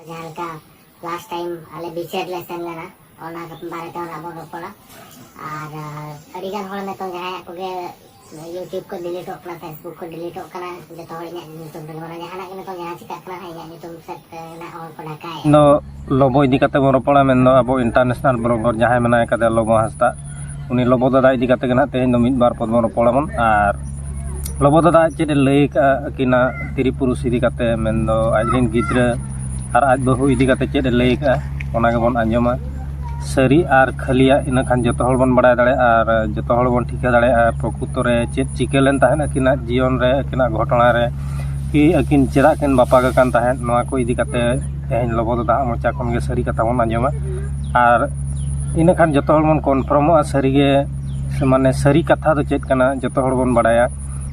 जहाँ का last time आले बिचार ले सेन लेना ओना बारे ते ओना बोन रोपड़ा और अड़ीगान होड़ में तो जहाँ को यूट्यूब को डिलीट होकना फेसबुक को डिलीट होकना जतो होड़ इन्या ᱧᱩᱛᱩᱢ ᱨᱮ ᱢᱟᱱᱮ ᱡᱟᱦᱟᱱᱟᱜ ᱜᱮ ᱱᱤᱛᱚᱜ ᱡᱟᱦᱟᱸ ᱪᱤᱠᱟᱹᱜ ᱠᱟᱱᱟ ᱤᱧᱟᱹᱜ ᱧᱩᱛᱩᱢ ᱥᱮᱫ ᱨᱮᱱᱟᱜ ᱦᱚᱲ ᱠᱚ ᱰᱟᱠᱟᱭᱮᱫ नो लोबो इदी काते बोन रोपड़ा मेन दो अबो इंटरनेशनल ब्लॉगर जहां मेना काते लोबो हंसदा उनी लोबो दादा इदी काते गना तेहेन दो मिद बार पद बोन रोपड़ा बोन आर लोबो दादा चेद लई किना तिरी पुरुष इदी काते मेन दो आजरिन गिद्रा आर आज बहु इदी काते चेद लई का ओना गे बोन आंजमा सरी आर खलिया इन खान जतो हल बोन बड़ाय दाड़े आर जतो हल बोन ठिका दाड़े प्रकृत रे चेद चिकेलेन ताहेन अकिना जीवन रे अकिना घटना रे कि अकिन चेदा किन बापा कान ताहेन नोआ को इदी काते तेहेन लोबो दादा मोचा खन गे सरी कथा बोन आंजमा आर इन खान जतो हल बोन कन्फर्म सरी गे माने सरी कथा दो चेद कना जतो हल बोन बड़ाया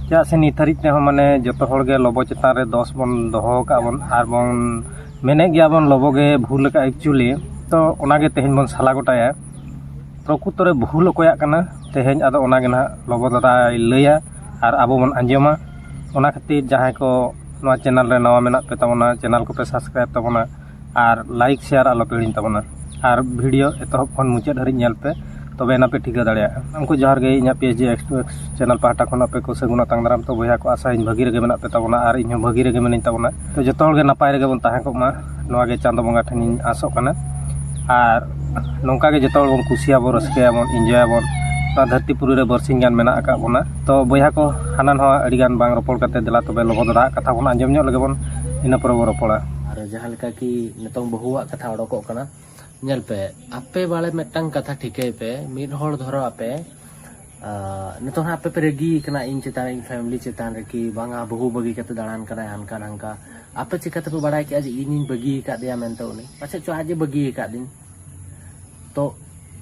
चा से निथारित ने माने जतो हल गे लोबो चेतान रे दोष बोन दोहो का बोन आर बोन मेने गया बोन लोबो गे भूल का एक्चुअली तो ओनागे तेहेन बोन साला गोटाया प्रकृत रे भूल अकोया कना तेहेन आदो ओनागे ना लोबो दादा लैया आर आबो बोन आंजमा ओना खातिर जहां को नोआ चैनल रे नवा मेना पे तबना चैनल को पे सब्सक्राइब तबना आर लाइक शेयर आलो पे हिड़िन तबना आर वीडियो एतहब खन मुचाद हरि नेल पे तबे ना पे ठिका दाड़िया उनको जहर गे इना पीएचडी X2X चैनल पाहटा खन पे को सगुना तांगदाराम तो बया को आशा इन भगी रेगे मेना पे तबना आर इन भगी रेगे मेनिन तबना तो जतो हल गे नपाय रेगे बोन ताहे को मा नोआ गे चांदो बंगा ठनिन आसो कना आर नोंका गे जतो हल बोन कुसिया बो रसकेया बोन एंजॉय बोन धरती पुरी रे बरसिंग गान मेना आका बोना तो बया को हानान हो अड़ी गान बांग रोपड़ कते दिला तबे लोबो दादा कथा बोन आंजम ᱧᱚᱜ लगे बोन इन पर बो रोपड़ा और जहां लेका कि नितों बहुआ कथा ओडको कना नेल पे आपे बाले मेटंग कथा ठिके पे मिड होड़ धरो आपे नितों आपे पे रेगी कना इन चेतान इन फैमिली चेतान रे कि बांगा बहु बगी कते दाड़ान कना हनका हनका आपे चिकाते पे बड़ाय कि आज इन बगी का दिया मेनते उनी पाछे चो आज बगी का दिन तो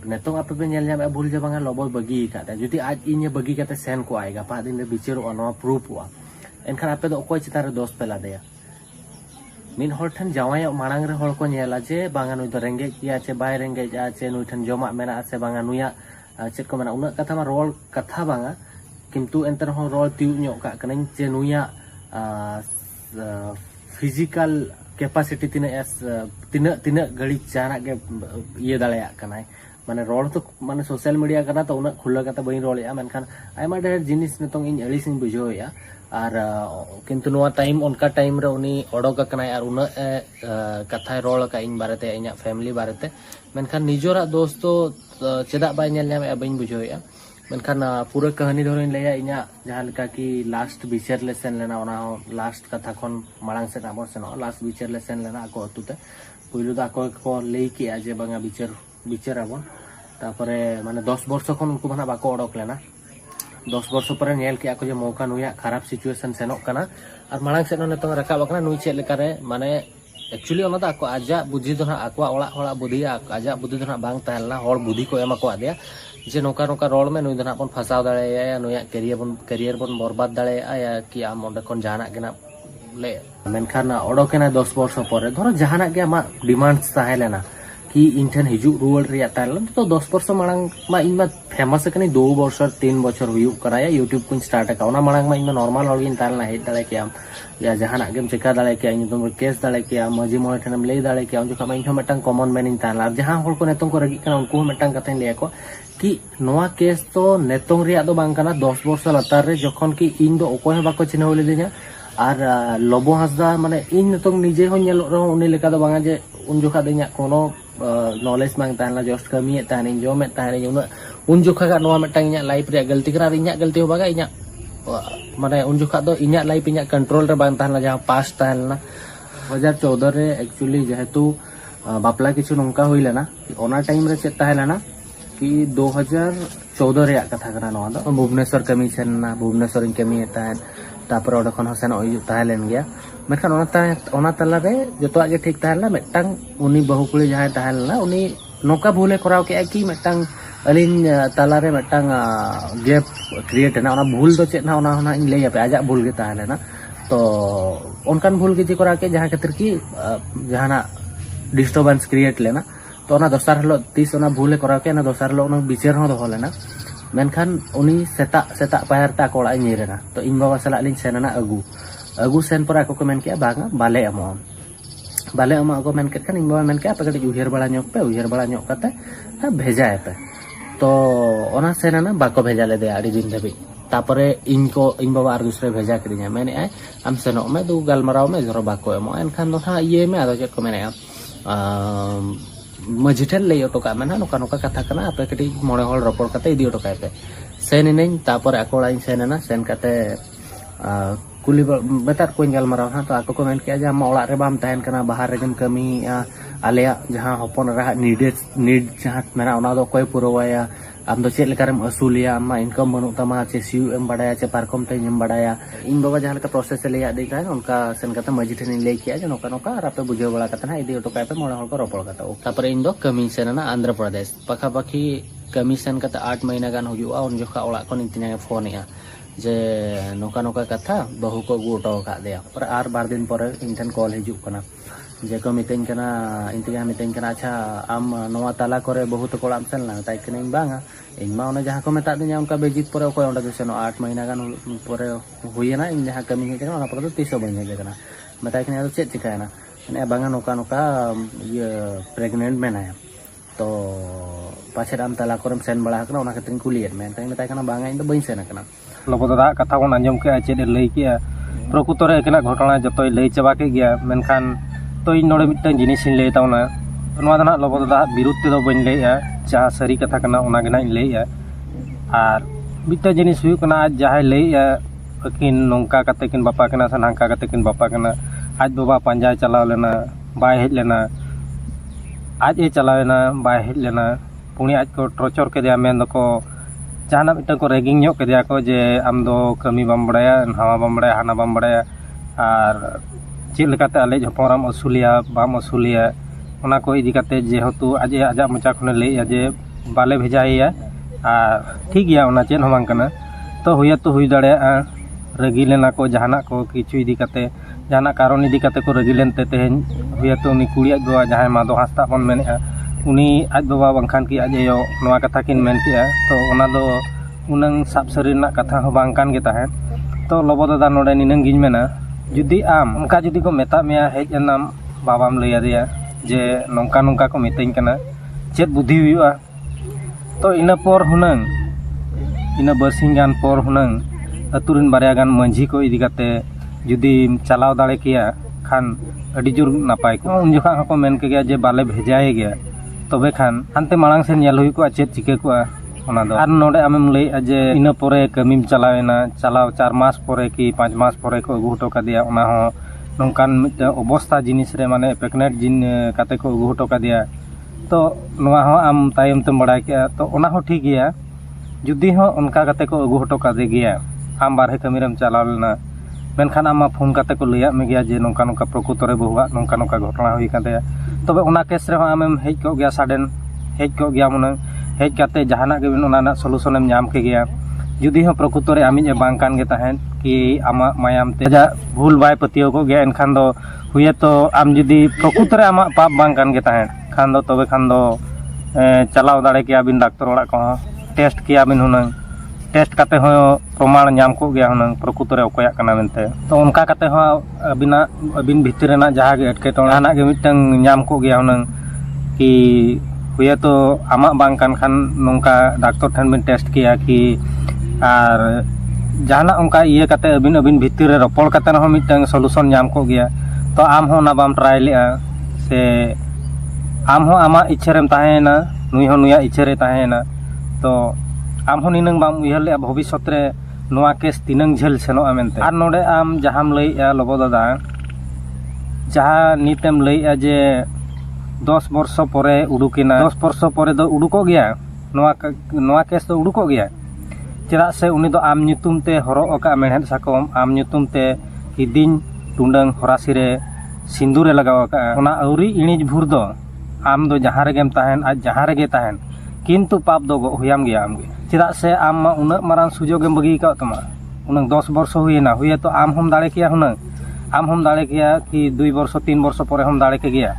नेतों आपे पे नेल जामे भूल जे बांगा लोबो बगी का दे जुदी आज इन बगी कते सेन को आएगा पा दिन रे बिचारो अनवा प्रूफ हुआ एनखान आपे दो कोई चितान रे दोस्त पेला दे मिन होड़ ठन जावाय मांग रे होड़ को नेला जे बांगा नुई दो रेंगे किया चे बाय रेंगे जा चे नुई ठन जमा मेना से बांगा नुया चेक को मेना उना कथा मा रोल कथा बांगा किंतु एंतर हो रोल तिउ ᱧᱚᱜ का कने चे नुया फिजिकल कैपेसिटी तिना घड़ी जाना के ये दाड़या कनाय माने रोल तो माने सोशल मीडिया कना तो उना खुला कता बई रोलया मेनखान आयमा ढेर जिनिस नितों इन अलिस इन बुझोया और किंतु नोआ टाइम उनका टाइम रे उनी ओडोक कनाय और उना कथा रोल का इन बारेते इना फैमिली बारेते मेनखान निजोरा दोस्तो चेदा बाय नेल नामे बई बुझोया मेनखान पूरा कहानी धरो इन लैया इना जहां लेका कि लास्ट बिचार लेसन लेना ओना लास्ट कथा खन मांग से नामो सेनो लास्ट बिचार लेसन लेना को अतुते पुइलु दा को लेई कि आज बांगा बिचार आबन तापरे माने 10 वर्ष खन उनको माना बाको ओडोक लेना 10 वर्ष पर नेल कि आको जे मौका नुया खराब सिचुएशन सेनोक कना और मांग से न तो रकाब कना नुई चेक लेका रे माने एक्चुअली ओना दा आको आजा बुद्धि तो आको ओला होड़ा बुद्धि आजा बुद्धि तो बांग ताहलना होड़ बुद्धि को एमा को आदिया जे नोका नोका रोल में नुई दना अपन फसाव दाड़ेया या नुया करियर बन बर्बाद दाड़ेया या कि आम ओंडे खन जाना गेना ले मेनखान ओडोकेना 10 वर्ष पर धरो जाना के मा डिमांड्स ताहेलेना कि इंटन हिजु रुअल रिया ताल तो 10 वर्ष मांग मा इनमा फेमस कनी 2 वर्ष 3 बछर हुयु कराया यूट्यूब को स्टार्ट का ओना मांग मा इनमा नॉर्मल होगिन तालना हेड दाले के या जहाना गेम चिका दाले के इन तुम केस दाले के मजी मोय ठनम ले दाले के जो कमा इन मेटंग कॉमन मैन इन ताला जहां होल को नेतों को रगी कना उनको मेटंग कथा ले को कि नोआ केस तो नेतों रिया दो बांग कना 10 वर्ष लतार रे जखन कि इन दो ओकोय बाको चिन्ह ले दिना और लोबो हंसदा माने इन नेतों निजे हो नेल रो उनी लेका दो बांगा जे उन जोखा दिना कोनो नॉलेज मांग ताहला जस्ट कमी ताहनी जो में ताहनी उन जोखा का नोआ मेटंग इना लाइफ रे गलती करा इना गलती हो बागा इना माने उन जोखा दो इना लाइफ इना कंट्रोल रे बांग ताहला जहां पास ताहला 2014 रे एक्चुअली जेहेतु बापला किछु नोंका होई लेना ओना टाइम रे चेक ताहला कि 2014 रे कथा कना नोआ दो भुवनेश्वर कमी सेना भुवनेश्वर इन कमी ताहन तापर ओडे खन हसन ओय ताहलेन गया मेखान ओना तला रे जतोआ जे ठीक ताहला मेटंग उनी बहु कुली जहां ताहला उनी नोका भूले कराव के कि मेटंग अलिन तला रे मेटंग गैप क्रिएट ना ओना भूल दो चेना ओना होना इन लेया पे आजा भूल गे ताहलेना तो उनकान भूल के जे करा के जहां खातिर की जहाना डिस्टर्बेंस क्रिएट लेना तो ओना दोसर हलो तीस ओना भूले कराव के ना दोसर हलो ओना बिचार हो दो लेना मेनखान उनी सेता पायर ता कोड़ा निरेना तो इन बाबा सला लिन सेना अगु सेन पर आको कमेंट किया बागा बाले अमो बाले अमा को मेन केट खान इन बाबा मेन के आपे कटी उहेर बड़ा ᱧᱚᱜ पे उहेर बड़ा ᱧᱚᱜ कते भेजाए पे तो ओना सेना ना बाको भेजा ले दे आड़ी दिन धबी तापरे इन बाबा आर दूसरे भेजा करिया मेने आय आम सेनो में दु गालमराव में जरो बाको एमो एनखान दो हा ये में आदो चेक को मेने मझी ठेन लई ऑटो का मेना नोका नोका कथा कना आपे कटी मोड़े हॉल रपोड़ कते इदी ऑटो का पे सेन नहीं तापर अकोड़ा सेन ना सेन कते कुली बेतार को गालमराव हाँ तो आको को मेन किया आम ओड़ा रे बाम तहन कना बाहर रेगम कमी आलिया जहाँ हपन रहा नीड जहाँ मेना ओना दो कोई पुरवाया आम दो चेक लेकारम असूलिया आमा इनकम बनू तमा चे सीयू एम बड़ाया चे पारकम ते एम बड़ाया इन बाबा जहाँ लेका प्रोसेस ले आदि था उनका सेन कते मजी ठेन ले किया जे नोका नोका और आपे बुझे बड़ा कते ना इदी ऑटो का पे मोड़ा हल को रोपड़ कते तापर इन दो कमी सेन ना आंध्र प्रदेश पखा पखी कमी सेन कते 8 महीना गान हुजुआ उन जोखा ओड़ा को नितिना फोन या जे नोका नोका कथा बहु को अगू ऑटो का दिया पर आर बार दिन पर इन ठेन कॉल हिजुक कना जे को मितेन कना इंतिया मितेन कना अच्छा आम नवा ताला करे बहुत को आम सेन ला ताई कने बांगा इन मा ओने जहां को मेता दिया उनका बेजित पर कोई ओंडा सेनो 8 महीना गान पर हुईना इन जहां कमी हे कना पर तो 30 बन हे कना मेता कने चेक चिकायना ने बांगा नोका नोका ये प्रेग्नेंट मेना तो पाछे आम ताला करम सेन बड़ा कना ओना खतिन कुलियत में ताई मेता कना बांगा इन तो बइन सेना कना लोबो दादा कथा बन आंजम के चेद लई किया प्रकृतरे एकेना घटना जतोय लई चाबा के गया मेनखान तो इन नोडे मिटन जिनिस इन लई तावना नोवा दना लोबो दादा विरुद्ध ते दो बइन लईया जहां सरी कथा कना ओना गेना इन लईया आर मिटन जिनिस हुयु कना आज जहां लईया अकिन नोंका कते किन बापा कना सा नांका कते किन बापा कना आज बाबा पंजा चलाव लेना बाय हेज लेना आज ए चलाव लेना बाय हेज लेना पुणी आज को टॉर्चर के दिया मेन दको जहाना मिटन को रेगिंग ᱧᱚᱜ के दिया को जे आम दो कमी बम बड़ाया नहावा बम बड़ाया हाना बम बड़ाया आर चेक लेकाते आले हपराम असुलिया बाम असुलिया ओना को इदी काते जेहेतु आज आजा मचा खने लईया जे बाले भेजाइया आर ठीक गया ओना चेन हों बांग कना तो हुया तो हुई दाड़ेया रगी लेना को जहाना को किछु इदी काते जहाना कारण इदी काते को रगी लेनते तेहेन हुया तो उनी कुड़ी आज बाबा जहां माधो हांसदा बन मेनेआ उनी आज बाबा बांखान की आज यो नवा कथा किन मेन किया तो ओना दो उनंग साब सरी ना कथा हो बांग कान गे ताहे तो लोबो दादा नोडे निनंग गिन मेना जुदी आम उनका जुदी को मेता मेया हेज एनाम बाबाम लैया दिया जे नोंका नोंका को मितेኝ कना चेद बुद्धि हुआ तो इना पर हुनंग इना बरसिंग गान पर हुनंग अतुरिन बारया गान मंझी को इदी काते जुदी चलाव दाड़े किया खान अडी जोर नापाय को उन जोखा को मेन के गया जे बाले भेजाए गया तबे खान हानते मांग से नेल हुई को चेद चिके को ओना दो आर नोडे आमेम लई जे इना परे कमीम चलावेना चलाव 4 मास परे की 5 मास परे को अगु हटो का दिया ओना हो नोंकान मिट अवस्था जिनिस रे माने प्रेग्नेंट जिन काते को अगु हटो का दिया तो नोआ हो आम तायम तम बड़ाय के तो ओना हो ठीक गया जुदी हो उनका काते को अगु हटो का दे गया आम बारहे कमीरम चलाव लेना मेनखान आमा फोन काते को लैया में गया जे नोंका नोंका प्रकृतरे बहुआ नोंका नोंका घटना हुई काते तबे ओना केस रे हो आमेम हेज को गया साडेन हेज को गया मुना हेज काते जहाना के ओना सॉल्यूशन एम नाम के गया जुदी हो प्रकृतरे आमिज बांग कान गे ताहेन कि आमा मायाम ते जा भूल बाय पतियो को गया एनखान दो हुए तो आम जुदी प्रकृतरे आमा पाप बांग कान गे ताहेन खान दो तबे खान दो चलाव दाड़े किया बिन डॉक्टर ओड़ा को टेस्ट किया बिन हुनंग टेस्ट काते हो प्रमाण नाम को गया हुनंग प्रकृतरे ओकया कना मेनते तो उनका काते हो अबिन भितर ना जहां गे एटकेटोड़ा ना गे मिटंग नाम को गया हुनंग कि हुए तो आमा बांग कान खान नोंका डॉक्टर ठन बिन टेस्ट किया कि आर जहाना उनका ये काते अबिन भितर रपड़ काते हो मिटंग सॉल्यूशन नाम को गया तो आम हो ना बाम ट्राई लेआ से आम हो आमा इच्छा रेम ताहेना नुई हो नुया इच्छा रे ताहेना तो आम हो निनंग बाम उयहर ले भविष्यत रे नोआ केस तिनंग झेल सेनो आमेनते आर नोडे आम जहाम लईया लोबो दादा जहां नितेम लईया जे 10 वर्ष परे उडुकिना 10 वर्ष परे दो उडुको गया नोआ केस दो उडुको गया चेदा से उनी दो आम ᱧᱩᱛᱩᱢ ते हरो ओका मेहनत साकम आम ᱧᱩᱛᱩᱢ ते किदिन टुंडंग हरासी रे सिंदूरे लगाव का ओना औरी इणिज भूर दो आम दो जहां रेगेम ताहेन आज जहां रेगे ताहेन किंतु पाप दो हुयाम गया आम गे चेदा से आम मा उना मारान सुजोगेम बगी का तमा उनंग 10 वर्ष हुईना हुए तो आम हम दाड़े किया हुनंग आम हम दाड़े किया कि 2 वर्ष 3 वर्ष परे हम दाड़े के गया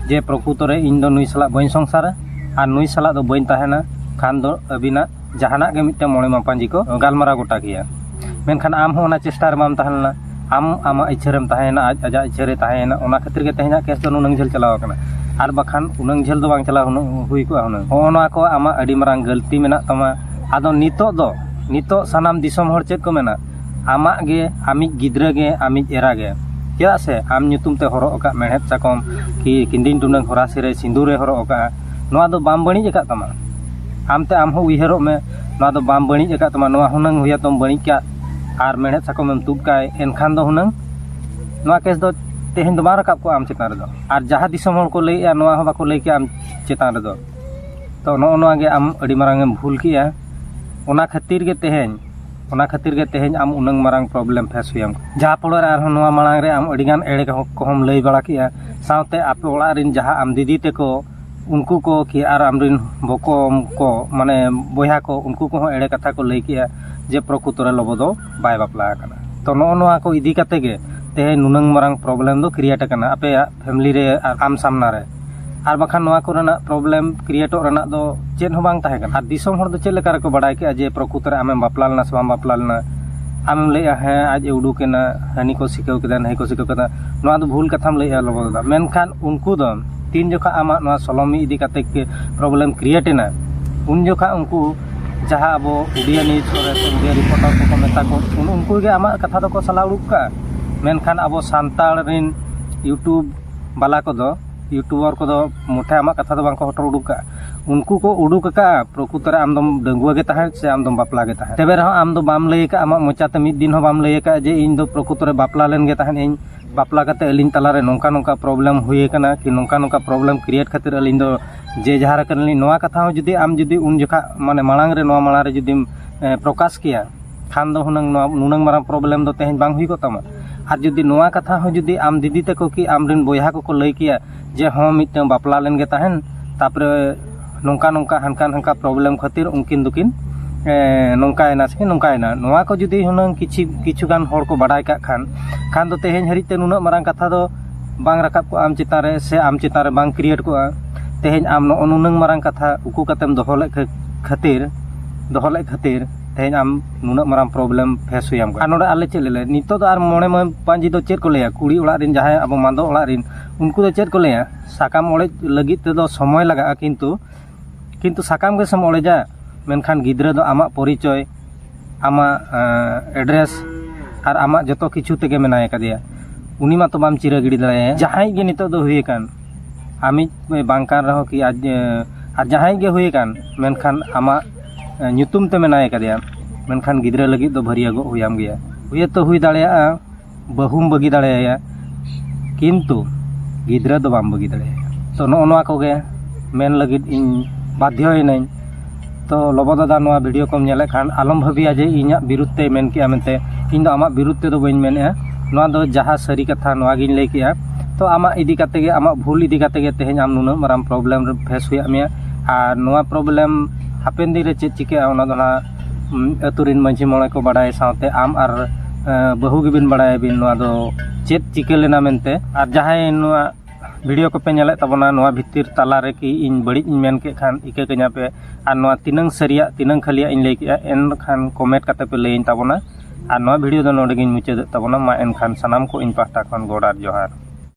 जे प्रकृतरे इन दो नुई साला बइन संसार आर नुई साला दो बइन ताहेना खान दो अबिना जहाना के मिटे मोणे मापांजी को गालमारा गोटा किया मेनखान आम हो ना चेष्टा रे माम ताहलना am ama ichharem tahena aj aja ichhare tahena ona khatir ge tehnya kes do nunang jhel chalaw kana ar bakhan unang jhel do bang chalaw hui ko hunang ona ko ama adi marang galti menak tama ado nito sanam disom hor chet ko mena ama ge amij gidra ge amij era ge क्या से आम nyutum te horok ka mehet sakom ki kindin tunang horasi re sindure horok ka noa do bam bani jaka tama am te am ho uihero me noa do bam bani jaka tama noa hunang huya tom bani ka ar mehet sakom em tup kai enkhan do hunang noa kes do tehen do mar rakap ko am chetan re do ar jaha disom hor ko lei ya noa ho bako lei ki am chetan re do to noa ge am adi marang em bhul kiya ona khatir ge teheny am unang marang problem face huyam jaha polo re arhon noa marang re am adigan ere kohom lei bala kiya saute ape ola rin jaha am didi te ko unku ko ki ar amrin bokom ko mane boya ko unku ko ere katha ko lei kiya je prokutore lobodo bai bapla kana to noa ko idi kate ge teheny nunang marang problem do create kana ape family re ar am samna re ar bakhan noa ko rena problem create rena do chet ho bang tahe kan ar disom hor do chet lekar ko badai ke je prokutore amem bapla lena sam bapla lena am lei he aj udu kena hani ko sikau kedan hai ko sikau kena noa do bhul katham lei lobo da menkhan unku do tin jokha ama noa solomi idi kate ke problem create na un jokha unku jaha abo udia ni chore udia reporter ko meta ko unku ge ama katha do ko sala uduk ka menkhan abo santal rin youtube bala ko do YouTuber को दो मुठे आमा कथा दो बांको हटर उडुका उनको को उडुक का प्रकृतरे आम दम डंगुआ गे ताहे से आम दम बापला गे ताहे तबे रह आम दो बाम लई का आमा मोचाते मिद दिन हो बाम लई का जे इन दो प्रकृतरे बापला लेन गे ताहे इन बापला कते अलिन तलारे नोंका नोंका प्रॉब्लम हुए कना कि नोंका नोंका प्रॉब्लम क्रिएट खातिर अलिन दो जे जहार करली नोआ कथा हो जुदी आम जुदी उन जखा माने मालांग रे नोआ माला रे जुदी प्रकाश किया खान दो हुनंग नोआ नुनंग मारा प्रॉब्लम दो तेहन बांग हुई को तमा আর যদি নোয়া কথা হয় যদি আম দিদি তেকো কি আমরিন বইহা को লই किया जे हाँ मिटन बापला लेन गे ताहेन तापरे नोंका नोंका हानका प्रॉब्लम खातिर उनकिन दुकिन नोंकायना से नोंकायना नोआ को जुदी हुनंग किछु गान हर को बाडाय का खान दो तेहेन हरिते नुना मारंग कथा दो बांग राकाब को आम चितारे से आम चितारे बांग क्रिएट को तेहेन आम नुनंग मारंग कथा उकु कतेम दोहले खातिर तेहेन आम नुना मारंग प्रॉब्लम फेस हुयाम का नोडे आले चेले नितो दो आर मोने म पांजी दो चेत को लेया कुड़ी ओला रिन जहाय अब मांदो ओला रिन उनको दो चेत को लेया साकाम ओले लगित ते दो समय लगा किंतु साकाम के समय ओले जा मेनखान गिद्रा दो आमा परिचय आमा एड्रेस और आमा जतो किछु तेगे मेनाय कादिया उनी मा तो बाम चिरा गिडी दाया जहाय गे नितो दो हुए कान आमी बांकार रहो कि आज जहाय गे हुए कान मेनखान आमा nyutum te menay ka dia menkhan gidra lagi do bharia go huyam gaya huye to hui dalaya bahum bagi dalaya kintu gidra do bam bagi dalaya to no noa ko ge men lagi in badhyo nai to lobo dada noa video kom nyele khan alom bhabiya je inya birutte men ki amente in do ama birutte do bain men noa do jaha sari katha noa gin lei kiya to ama idi kate ge ama bhul idi kate ge tehenya am nuna maram problem face huya amya ar noa problem hapen dire chet chike ona dona aturin manji mole ko badai saute am ar bahu gibin badai bin noa do chet chike lena mente ar jahay noa video ko pe nyale tabona noa bhitir tala re ki in badi in men ke khan ike kenya pe ar noa tinang saria tinang khalia in lei ki en khan comment kate pe lein tabona ar noa video do node gin muche tabona ma en khan sanam ko in pasta khon godar johar